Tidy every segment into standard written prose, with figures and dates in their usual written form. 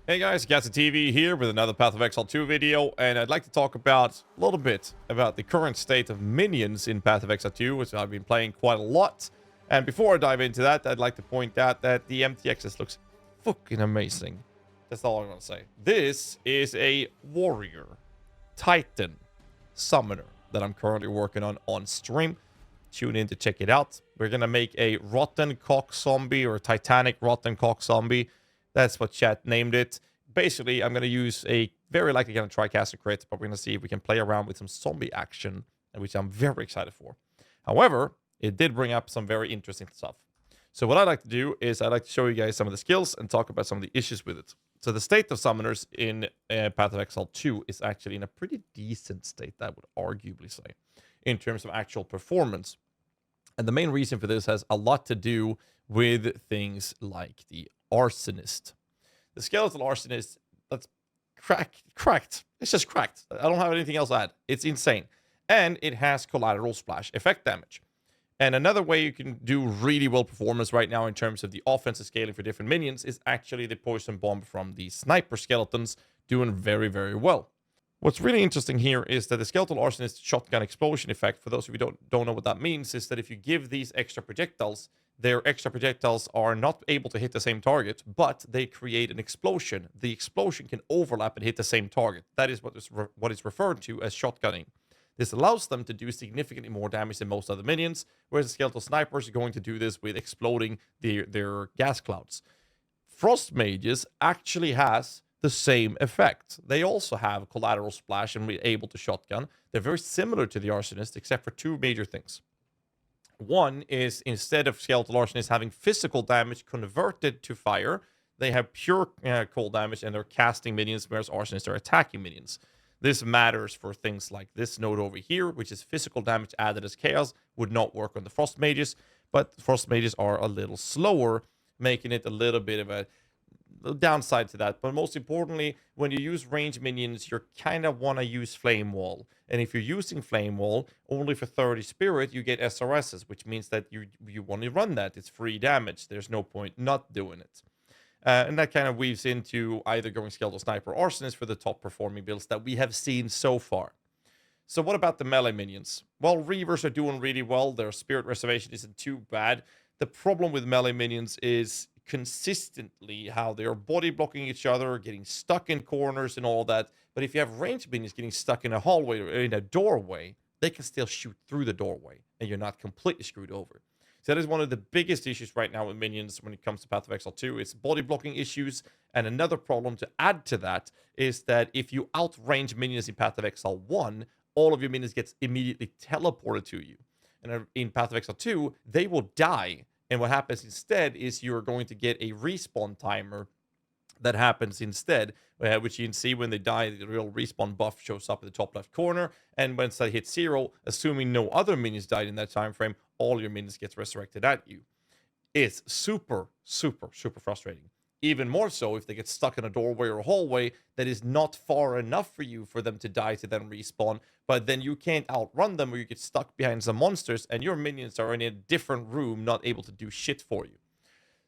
Hey guys, GHAZZY TV here with another Path of Exile 2 video, and I'd like to talk about a little bit about the current state of minions in Path of Exile 2, which I've been playing quite a lot. And before I dive into that, I'd like to point out that the MTXs looks fucking amazing. That's all I'm gonna say. This is a warrior, titan, summoner that I'm currently working on stream. Tune in to check it out. We're gonna make a rotten cock zombie or titanic rotten cock zombie. That's what chat named it. Basically, I'm going to use a very likely going to try cast a crit, but we're going to see if we can play around with some zombie action, which I'm very excited for. However, it did bring up some very interesting stuff. So what I like to do is I like to show you guys some of the skills and talk about some of the issues with it. So the state of summoners in Path of Exile 2 is actually in a pretty decent state, I would arguably say, in terms of actual performance. And the main reason for this has a lot to do with things like the Arsonist. The Skeletal Arsonist, that's cracked. It's just cracked. I don't have anything else to add. It's insane. And it has collateral splash effect damage. And another way you can do really well performance right now in terms of the offensive scaling for different minions is actually the poison bomb from the sniper skeletons doing very, very well. What's really interesting here is that the Skeletal Arsonist shotgun explosion effect, for those of you who don't know what that means, is that if you give these extra projectiles, their extra projectiles are not able to hit the same target, but they create an explosion. The explosion can overlap and hit the same target. That is what is referred to as shotgunning. This allows them to do significantly more damage than most other minions, whereas the Skeletal Snipers are going to do this with exploding their gas clouds. Frost Mages actually has the same effect. They also have collateral splash and be able to shotgun. They're very similar to the Arsonist, except for two major things. One is instead of Skeletal Arsonist having physical damage converted to fire, they have pure cold damage and they're casting minions, whereas Arsonists are attacking minions. This matters for things like this node over here, which is physical damage added as chaos, would not work on the Frost Mages, but Frost Mages are a little slower, making it a little bit of a downside to that. But most importantly, when you use range minions, you kind of want to use Flame Wall. And if you're using Flame Wall only for 30 spirit, you get SRSs, which means that you want to run that. It's free damage. There's no point not doing it. And that kind of weaves into either going Skeletal Sniper or Arsonist for the top performing builds that we have seen so far. So what about the melee minions? Well, Reavers are doing really well. Their Spirit Reservation isn't too bad. The problem with melee minions is consistently how they're body blocking each other, getting stuck in corners and all that. But if you have range minions getting stuck in a hallway or in a doorway, they can still shoot through the doorway and you're not completely screwed over. So that is one of the biggest issues right now with minions when it comes to Path of Exile 2. It's body blocking issues. And another problem to add to that is that if you outrange minions in Path of Exile 1, all of your minions gets immediately teleported to you. And in Path of Exile 2, they will die. And what happens instead is you're going to get a respawn timer that happens instead, which you can see when they die, the real respawn buff shows up in the top left corner. And once they hit 0, assuming no other minions died in that time frame, all your minions gets resurrected at you. It's super, super, super frustrating. Even more so if they get stuck in a doorway or a hallway that is not far enough for you for them to die to then respawn, but then you can't outrun them or you get stuck behind some monsters and your minions are in a different room, not able to do shit for you.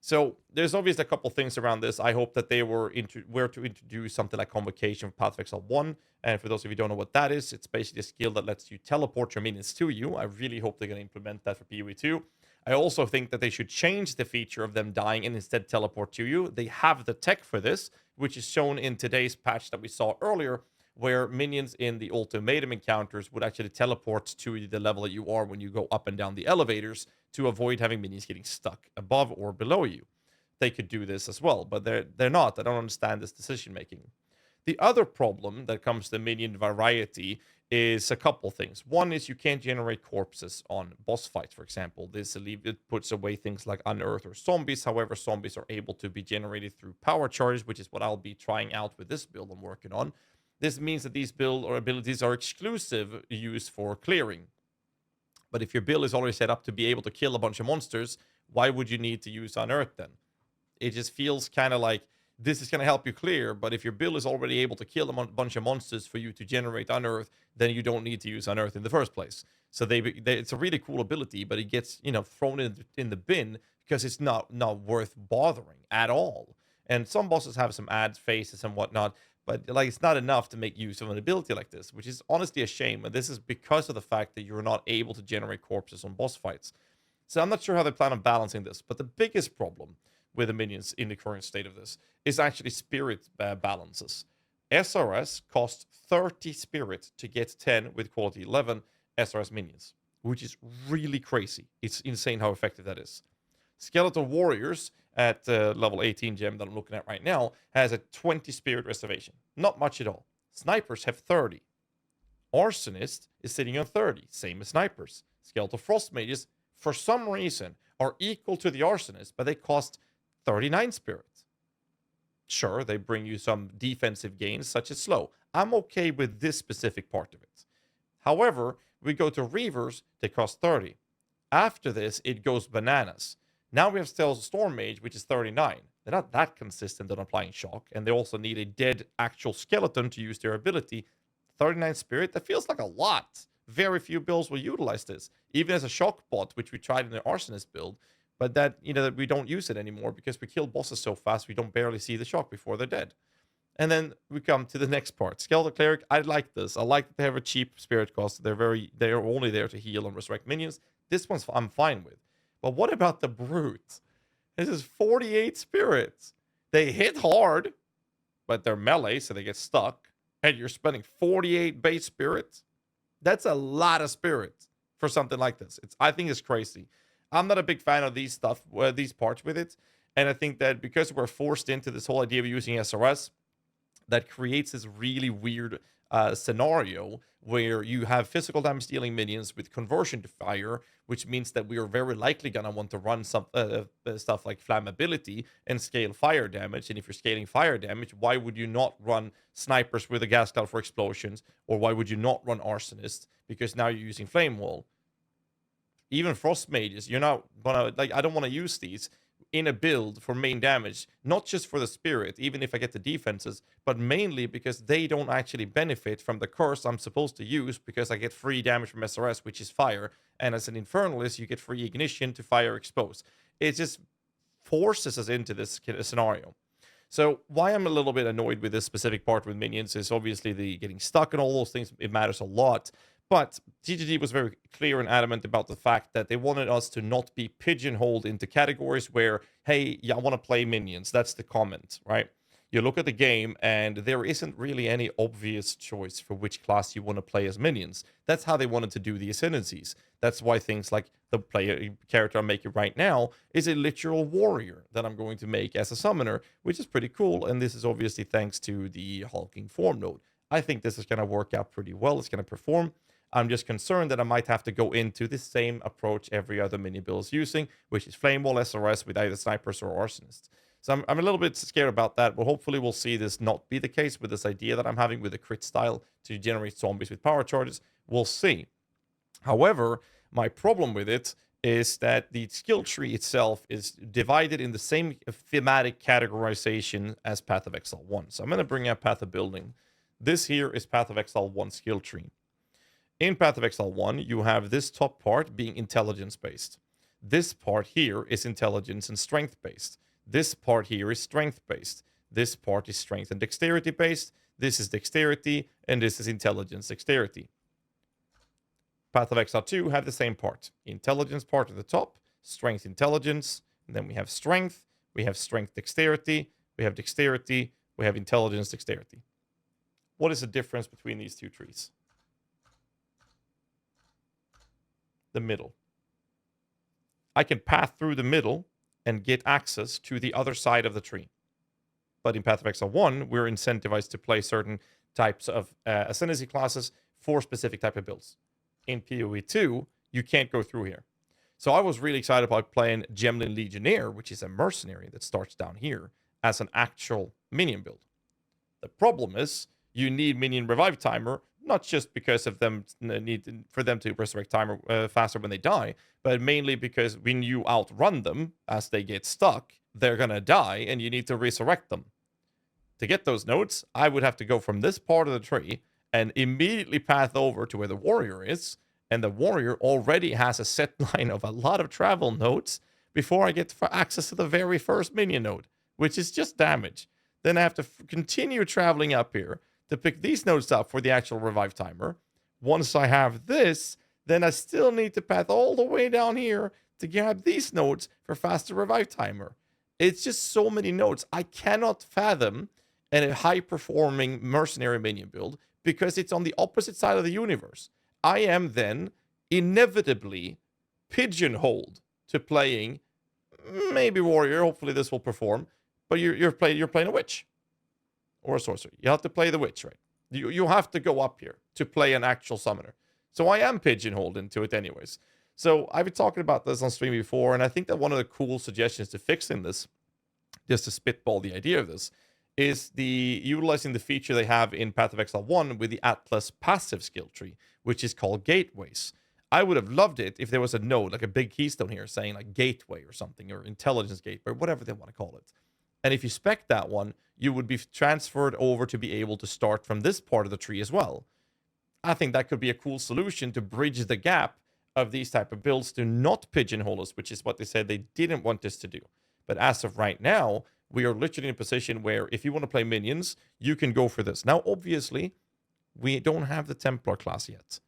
So there's obviously a couple things around this. I hope that they were to introduce something like Convocation for Path of Exile 1. And for those of you who don't know what that is, it's basically a skill that lets you teleport your minions to you. I really hope they're going to implement that for PoE 2. I also think that they should change the feature of them dying and instead teleport to you. They have the tech for this, which is shown in today's patch that we saw earlier, where minions in the ultimatum encounters would actually teleport to the level that you are when you go up and down the elevators to avoid having minions getting stuck above or below you. They could do this as well, but they're not. I don't understand this decision making. The other problem that comes to minion variety is a couple things. One is you can't generate corpses on boss fights, for example. This it puts away things like unearth or zombies. However, zombies are able to be generated through power charges, which is what I'll be trying out with this build I'm working on. This means that these build or abilities are exclusive use for clearing. But if your build is already set up to be able to kill a bunch of monsters, why would you need to use unearth then? It just feels kind of like this is going to help you clear, but if your build is already able to kill a bunch of monsters for you to generate unearth, then you don't need to use unearth in the first place. So it's a really cool ability, but it gets thrown in the bin because it's not worth bothering at all. And some bosses have some ad faces and whatnot, but like it's not enough to make use of an ability like this, which is honestly a shame. And this is because of the fact that you're not able to generate corpses on boss fights. So I'm not sure how they plan on balancing this, but the biggest problem with the minions in the current state of this is actually spirit balances. SRS costs 30 spirit to get 10 with quality 11 SRS minions, which is really crazy. It's insane how effective that is. Skeletal Warriors at level 18 gem that I'm looking at right now has a 20 spirit reservation. Not much at all. Snipers have 30. Arsonist is sitting on 30, same as snipers. Skeletal Frost Mages, for some reason, are equal to the Arsonist, but they cost 39 spirit. Sure, they bring you some defensive gains, such as slow. I'm okay with this specific part of it. However, we go to Reavers, they cost 30. After this, it goes bananas. Now we have Stealth Storm Mage, which is 39. They're not that consistent on applying shock, and they also need a dead actual skeleton to use their ability. 39 spirit, that feels like a lot. Very few builds will utilize this. Even as a shock bot, which we tried in the Arsonist build, but that, that we don't use it anymore because we kill bosses so fast we don't barely see the shock before they're dead. And then we come to the next part. Skeletal Cleric, I like this. I like that they have a cheap spirit cost. They're only there to heal and resurrect minions. This one's I'm fine with. But what about the Brute? This is 48 spirits. They hit hard, but they're melee, so they get stuck. And you're spending 48 base spirits? That's a lot of spirits for something like this. I think it's crazy. I'm not a big fan of these parts with it. And I think that because we're forced into this whole idea of using SRS, that creates this really weird scenario where you have physical damage dealing minions with conversion to fire, which means that we are very likely going to want to run some stuff like flammability and scale fire damage. And if you're scaling fire damage, why would you not run snipers with a gas cloud for explosions? Or why would you not run arsonists? Because now you're using flame wall. Even frost mages, you're not gonna I don't want to use these in a build for main damage, not just for the spirit, even if I get the defenses, but mainly because they don't actually benefit from the curse I'm supposed to use because I get free damage from SRS, which is fire, and as an infernalist, you get free ignition to fire expose. It just forces us into this scenario. So why I'm a little bit annoyed with this specific part with minions is obviously the getting stuck and all those things. It matters a lot. But GGG was very clear and adamant about the fact that they wanted us to not be pigeonholed into categories where, hey, yeah, I want to play minions. That's the comment, right? You look at the game and there isn't really any obvious choice for which class you want to play as minions. That's how they wanted to do the ascendancies. That's why things like the character I'm making right now is a literal warrior that I'm going to make as a summoner, which is pretty cool. And this is obviously thanks to the hulking form node. I think this is going to work out pretty well. It's going to perform. I'm just concerned that I might have to go into the same approach every other mini build is using, which is Flame Wall SRS with either Snipers or Arsonists. So I'm a little bit scared about that, but hopefully we'll see this not be the case with this idea that I'm having with the crit style to generate zombies with power charges. We'll see. However, my problem with it is that the skill tree itself is divided in the same thematic categorization as Path of Exile 1. So I'm going to bring up Path of Building. This here is Path of Exile 1 skill tree. In Path of Exile 1, you have this top part being intelligence-based. This part here is intelligence and strength-based. This part here is strength-based. This part is strength and dexterity-based. This is dexterity, and this is intelligence dexterity. Path of Exile 2 have the same part. Intelligence part at the top, strength intelligence, and then we have strength dexterity, we have dexterity, we have intelligence dexterity. What is the difference between these two trees? The middle. I can path through the middle and get access to the other side of the tree. But in Path of Exile 1, we're incentivized to play certain types of ascendancy classes for specific type of builds. In PoE 2, you can't go through here. So I was really excited about playing Gemlin Legionnaire, which is a mercenary that starts down here, as an actual minion build. The problem is, you need minion revive timer, not just because of them for them to resurrect timer faster when they die, but mainly because when you outrun them as they get stuck, they're gonna die and you need to resurrect them. To get those nodes, I would have to go from this part of the tree and immediately path over to where the warrior is, and the warrior already has a set line of a lot of travel nodes before I get access to the very first minion node, which is just damage. Then I have to continue traveling up here to pick these nodes up for the actual revive timer. Once I have this, then I still need to path all the way down here to grab these nodes for faster revive timer. It's just so many nodes. I cannot fathom a high-performing mercenary minion build because it's on the opposite side of the universe. I am then inevitably pigeonholed to playing maybe warrior. Hopefully this will perform, but you're playing a witch or a sorcerer. You have to play the witch, right? You have to go up here to play an actual summoner. So I am pigeonholed into it anyways. So I've been talking about this on stream before, and I think that one of the cool suggestions to fixing this, just to spitball the idea of this, is utilizing the feature they have in Path of Exile 1 with the Atlas passive skill tree, which is called gateways. I would have loved it if there was a node, like a big keystone here, saying like gateway or something, or intelligence gateway, or whatever they want to call it. And if you spec that one, you would be transferred over to be able to start from this part of the tree as well. I think that could be a cool solution to bridge the gap of these type of builds to not pigeonhole us, which is what they said they didn't want us to do. But as of right now, we are literally in a position where if you want to play minions, you can go for this. Now, obviously, we don't have the Templar class yet.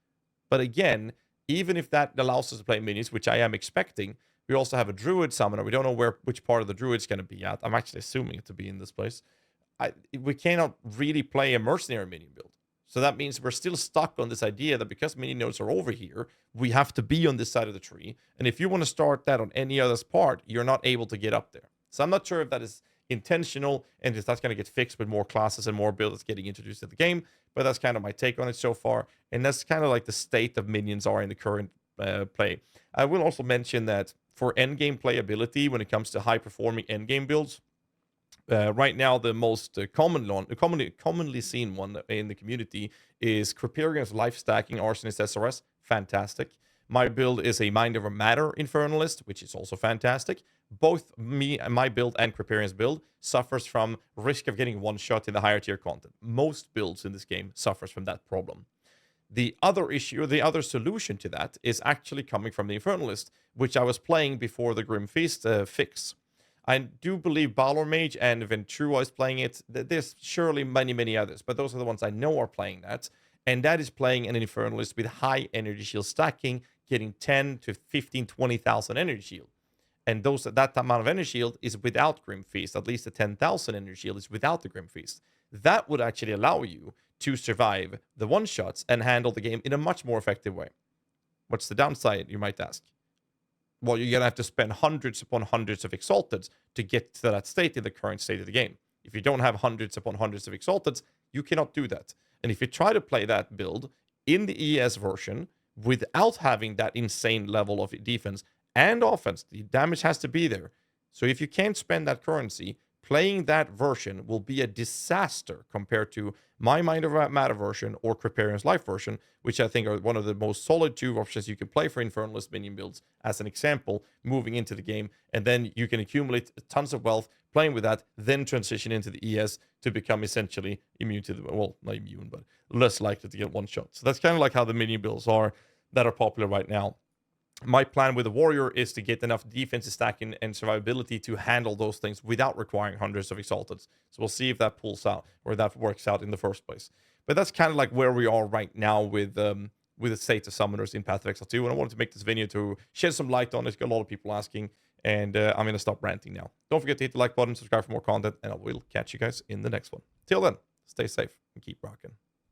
But again, even if that allows us to play minions, which I am expecting, we also have a Druid summoner. We don't know which part of the Druid's going to be at. I'm actually assuming it to be in this place. We cannot really play a mercenary minion build. So that means we're still stuck on this idea that because minion nodes are over here, we have to be on this side of the tree. And if you want to start that on any other part, you're not able to get up there. So I'm not sure if that is intentional and if that's going to get fixed with more classes and more builds getting introduced to the game. But that's kind of my take on it so far. And that's kind of like the state of minions are in the current play. I will also mention that for endgame playability, when it comes to high-performing endgame builds, right now, the most commonly seen one in the community is Creperian's Life Stacking Arsonist SRS. Fantastic. My build is a Mind Over Matter Infernalist, which is also fantastic. Both my build and Creperian's build suffers from risk of getting one shot in the higher tier content. Most builds in this game suffers from that problem. The other issue, or the other solution to that, is actually coming from the Infernalist, which I was playing before the Grim Feast fix. I do believe Balor Mage and Ventura is playing it. There's surely many others, but those are the ones I know are playing that. And that is playing an Infernalist with high energy shield stacking, getting 10 to 15, 20,000 energy shield. And that amount of energy shield is without Grim Feast. At least the 10,000 energy shield is without the Grim Feast. That would actually allow you to survive the one-shots and handle the game in a much more effective way. What's the downside, you might ask? Well, you're going to have to spend hundreds upon hundreds of Exalteds to get to that state in the current state of the game. If you don't have hundreds upon hundreds of Exalteds, you cannot do that. And if you try to play that build in the ES version without having that insane level of defense and offense, the damage has to be there. So if you can't spend that currency, playing that version will be a disaster compared to my Mind Over Matter version or Creperian's Life version, which I think are one of the most solid two options you can play for Infernalist minion builds as an example, moving into the game. And then you can accumulate tons of wealth playing with that, then transition into the ES to become essentially immune to the, well, not immune, but less likely to get one shot. So that's kind of like how the minion builds are that are popular right now. My plan with the warrior is to get enough defensive stacking and survivability to handle those things without requiring hundreds of Exalteds. So we'll see if that pulls out or that works out in the first place. But that's kind of like where we are right now with the state of summoners in Path of Exile 2. And I wanted to make this video to shed some light on it. Got a lot of people asking, and I'm going to stop ranting now. Don't forget to hit the like button, subscribe for more content, and I will catch you guys in the next one. Till then, stay safe and keep rocking.